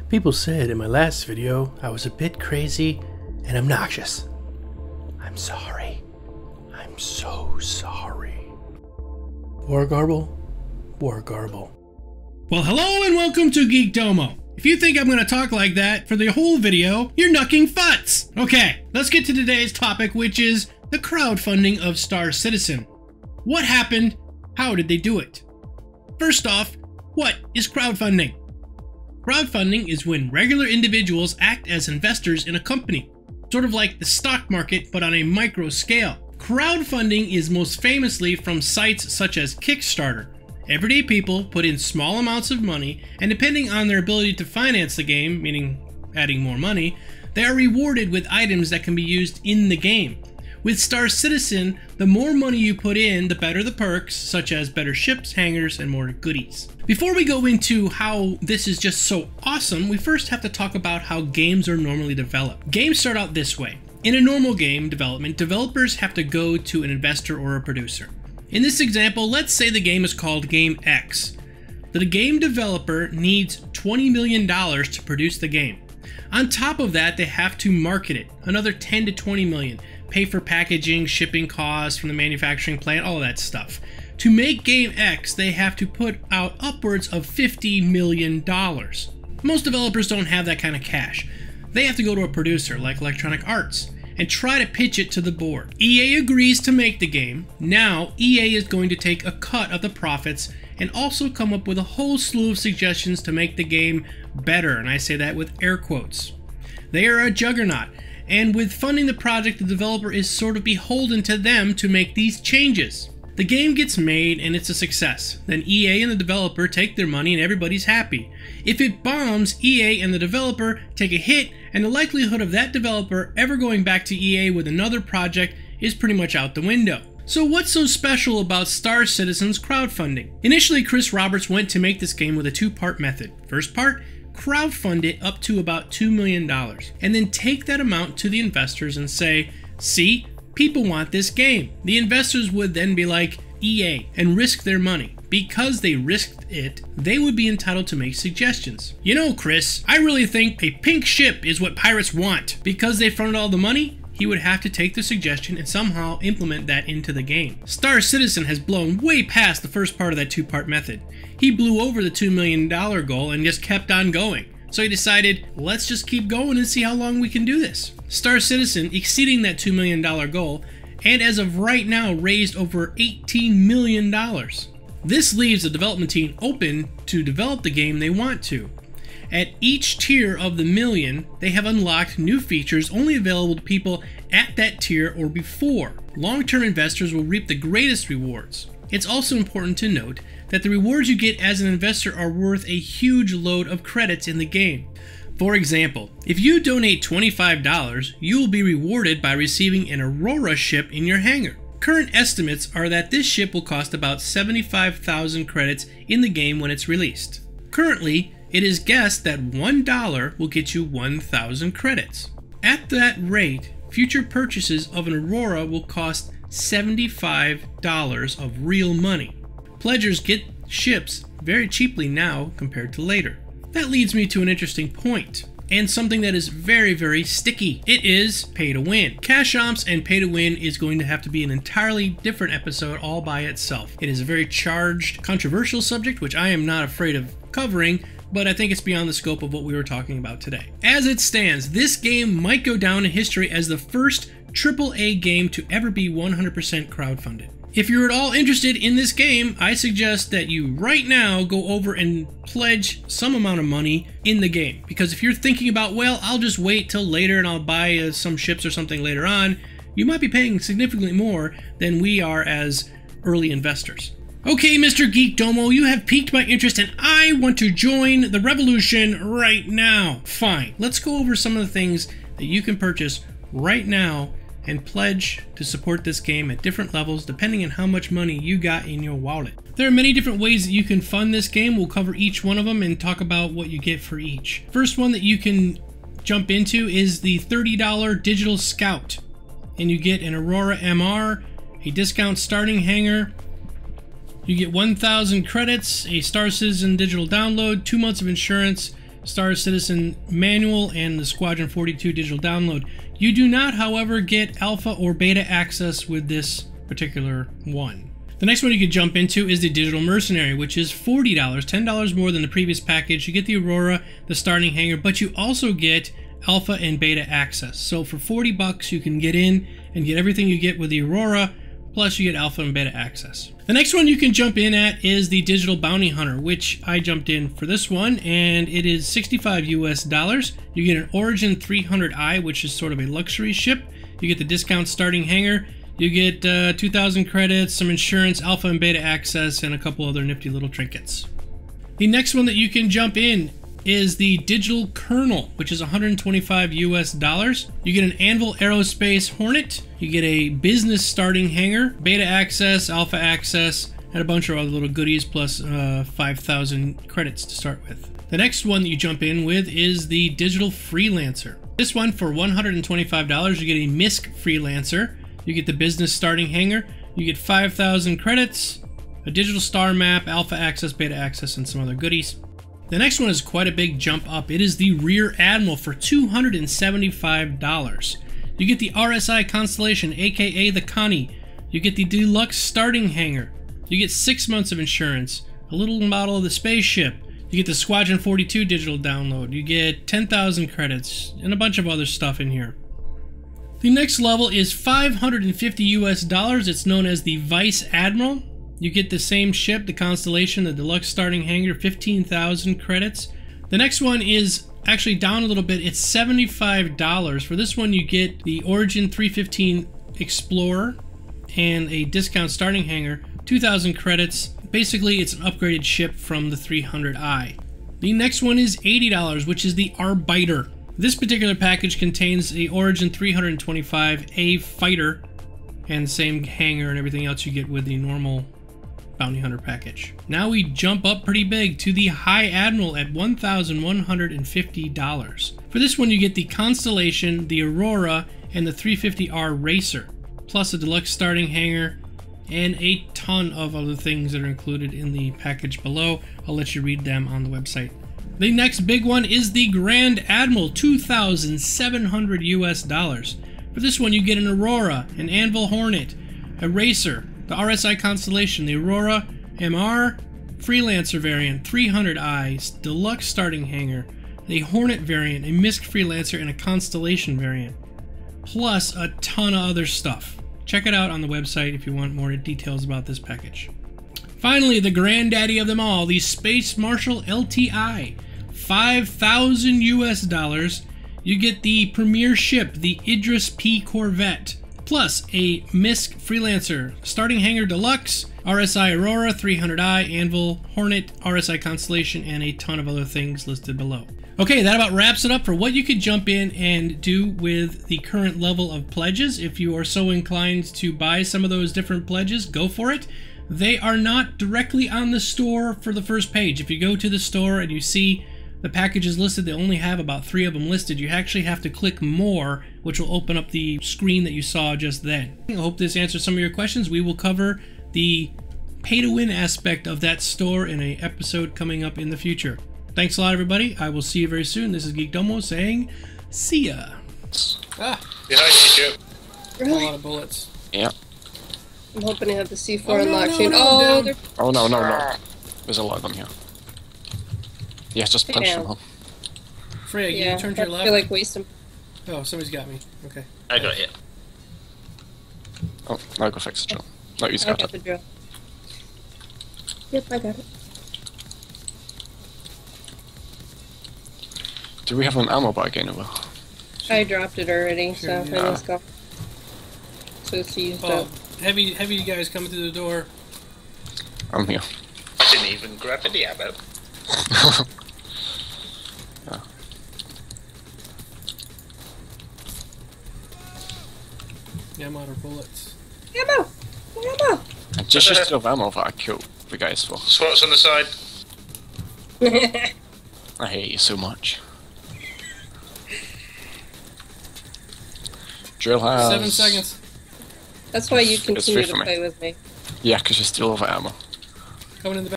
People said in my last video I was a bit crazy and obnoxious. I'm sorry. I'm so sorry. War garble? War garble. Well, hello and welcome to Geekdomo. If you think I'm going to talk like that for the whole video, you're knucking futz. Okay, let's get to today's topic, which is the crowdfunding of Star Citizen. What happened? How did they do it? First off, what is crowdfunding? Crowdfunding is when regular individuals act as investors in a company, sort of like the stock market but on a micro scale. Crowdfunding is most famously from sites such as Kickstarter. Everyday people put in small amounts of money, and depending on their ability to finance the game, meaning adding more money, they are rewarded with items that can be used in the game. With Star Citizen, the more money you put in, the better the perks, such as better ships, hangars, and more goodies. Before we go into how this is just so awesome, we first have to talk about how games are normally developed. Games start out this way. In a normal game development, developers have to go to an investor or a producer. In this example, let's say the game is called Game X. The game developer needs $20 million to produce the game. On top of that, they have to market it, another 10 to 20 million, pay for packaging, shipping costs from the manufacturing plant, all of that stuff. To make Game X, they have to put out upwards of $50 million. Most developers don't have that kind of cash. They have to go to a producer like Electronic Arts and try to pitch it to the board. EA agrees to make the game. Now, EA is going to take a cut of the profits and also come up with a whole slew of suggestions to make the game better, and I say that with air quotes. They are a juggernaut, and with funding the project, the developer is sort of beholden to them to make these changes. The game gets made and it's a success. Then EA and the developer take their money and everybody's happy. If it bombs, EA and the developer take a hit, and the likelihood of that developer ever going back to EA with another project is pretty much out the window. So what's so special about Star Citizen's crowdfunding? Initially, Chris Roberts went to make this game with a two-part method. First part, crowdfund it up to about $2 million, and then take that amount to the investors and say, see, people want this game. The investors would then be like EA and risk their money. Because they risked it, they would be entitled to make suggestions. You know, Chris, I really think a pink ship is what pirates want. Because they fronted all the money, he would have to take the suggestion and somehow implement that into the game. Star Citizen has blown way past the first part of that two-part method. He blew over the $2 million goal and just kept on going. So he decided, let's just keep going and see how long we can do this. Star Citizen exceeding that $2 million goal, and as of right now raised over $18 million. This leaves the development team open to develop the game they want to. At each tier of the million, they have unlocked new features only available to people at that tier or before. Long-term investors will reap the greatest rewards. It's also important to note that the rewards you get as an investor are worth a huge load of credits in the game. For example, if you donate $25, you will be rewarded by receiving an Aurora ship in your hangar. Current estimates are that this ship will cost about 75,000 credits in the game when it's released. Currently, it is guessed that $1 will get you 1,000 credits. At that rate, future purchases of an Aurora will cost $75 of real money. Pledgers get ships very cheaply now compared to later. That leads me to an interesting point, and something that is very, very sticky. It is pay to win. Cash amps and pay to win is going to have to be an entirely different episode all by itself. It is a very charged, controversial subject, which I am not afraid of covering, but I think it's beyond the scope of what we were talking about today. As it stands, this game might go down in history as the first AAA game to ever be 100% crowdfunded. If you're at all interested in this game, I suggest that you right now go over and pledge some amount of money in the game. Because if you're thinking about, well, I'll just wait till later and I'll buy some ships or something later on, you might be paying significantly more than we are as early investors. Okay, Mr. Geekdomo, you have piqued my interest and I want to join the revolution right now. Fine, let's go over some of the things that you can purchase right now and pledge to support this game at different levels depending on how much money you got in your wallet. There are many different ways that you can fund this game. We'll cover each one of them and talk about what you get for each. First one that you can jump into is the $30 Digital Scout. And you get an Aurora MR, a discount starting hangar, you get 1,000 credits, a Star Citizen digital download, 2 months of insurance, Star Citizen manual and the Squadron 42 digital download. You do not, however, get alpha or beta access with this particular one. The next one you could jump into is the Digital Mercenary, which is $40, $10 more than the previous package. You get the Aurora, the starting hangar, but you also get alpha and beta access. So for 40 bucks, you can get in and get everything you get with the Aurora, plus you get alpha and beta access. The next one you can jump in at is the Digital Bounty Hunter, which I jumped in for this one, and it is $65 US. You get an Origin 300i, which is sort of a luxury ship. You get the discount starting hangar. You get 2,000 credits, some insurance, alpha and beta access, and a couple other nifty little trinkets. The next one that you can jump in is the Digital Colonel, which is $125 US. You get an Anvil Aerospace Hornet. You get a business starting hangar, beta access, alpha access, and a bunch of other little goodies, plus 5,000 credits to start with. The next one that you jump in with is the Digital Freelancer. This one, for $125, you get a MISC Freelancer. You get the business starting hangar. You get 5,000 credits, a digital star map, alpha access, beta access, and some other goodies. The next one is quite a big jump up. It is the Rear Admiral for $275. You get the RSI Constellation, aka the Connie. You get the deluxe starting hangar. You get 6 months of insurance, a little model of the spaceship. You get the Squadron 42 digital download. You get 10,000 credits and a bunch of other stuff in here. The next level is $550 US. It's known as the Vice Admiral. You get the same ship, the Constellation, the deluxe starting hangar, 15,000 credits. The next one is actually down a little bit. It's $75. For this one, you get the Origin 315 Explorer and a discount starting hangar, 2,000 credits. Basically, it's an upgraded ship from the 300i. The next one is $80, which is the Arbiter. This particular package contains the Origin 325A fighter and the same hangar and everything else you get with the normal Bounty Hunter package. Now we jump up pretty big to the High Admiral at $1,150. For this one, you get the Constellation, the Aurora, and the 350R Racer, plus a deluxe starting hangar and a ton of other things that are included in the package below. I'll let you read them on the website. The next big one is the Grand Admiral, $2,700 US. For this one, you get an Aurora, an Anvil Hornet, a Racer, the RSI Constellation, the Aurora MR, Freelancer variant, 300i, deluxe starting hangar, a Hornet variant, a MISC Freelancer, and a Constellation variant, plus a ton of other stuff. Check it out on the website if you want more details about this package. Finally, the granddaddy of them all, the Space Marshal LTI, $5,000 US. You get the premier ship, the Idris P Corvette, plus a MISC Freelancer, starting hangar deluxe, RSI Aurora, 300i, Anvil Hornet, RSI Constellation, and a ton of other things listed below. Okay, that about wraps it up for what you could jump in and do with the current level of pledges. If you are so inclined to buy some of those different pledges, go for it. They are not directly on the store for the first page. If you go to the store and you see the packages listed, they only have about 3 of them listed. You actually have to click more, which will open up the screen that you saw just then. I hope this answers some of your questions. We will cover the pay-to-win aspect of that store in an episode coming up in the future. Thanks a lot, everybody. I will see you very soon. This is Geekdomo saying, see ya. Ah. Behind you, Joe. Really? A lot of bullets. Yeah. I'm hoping to have the C4 unlocked soon. Oh, no, no. There's a lot of them here. Yeah, just punch them all. Freya, can you turn to your left? I feel like wasting. Oh, somebody's got me. Okay. I got it. Oh, now go fix the drill. No, you I got the drill. Yep, I got it. Do we have an ammo bag anywhere? I dropped it already, Sure, so yeah. I just got. So it's used up. Heavy you guys coming through the door. I'm here. I didn't even grab any ammo. Yeah. Yeah, I'm out of bullets. Ammo! Ammo! I just used to have ammo that I killed the guys for. SWAT's on the side. I hate you so much. Drill has... 7 seconds. That's why you It's free continue for to me. play with me. Yeah, because you're still over ammo. Coming in the back.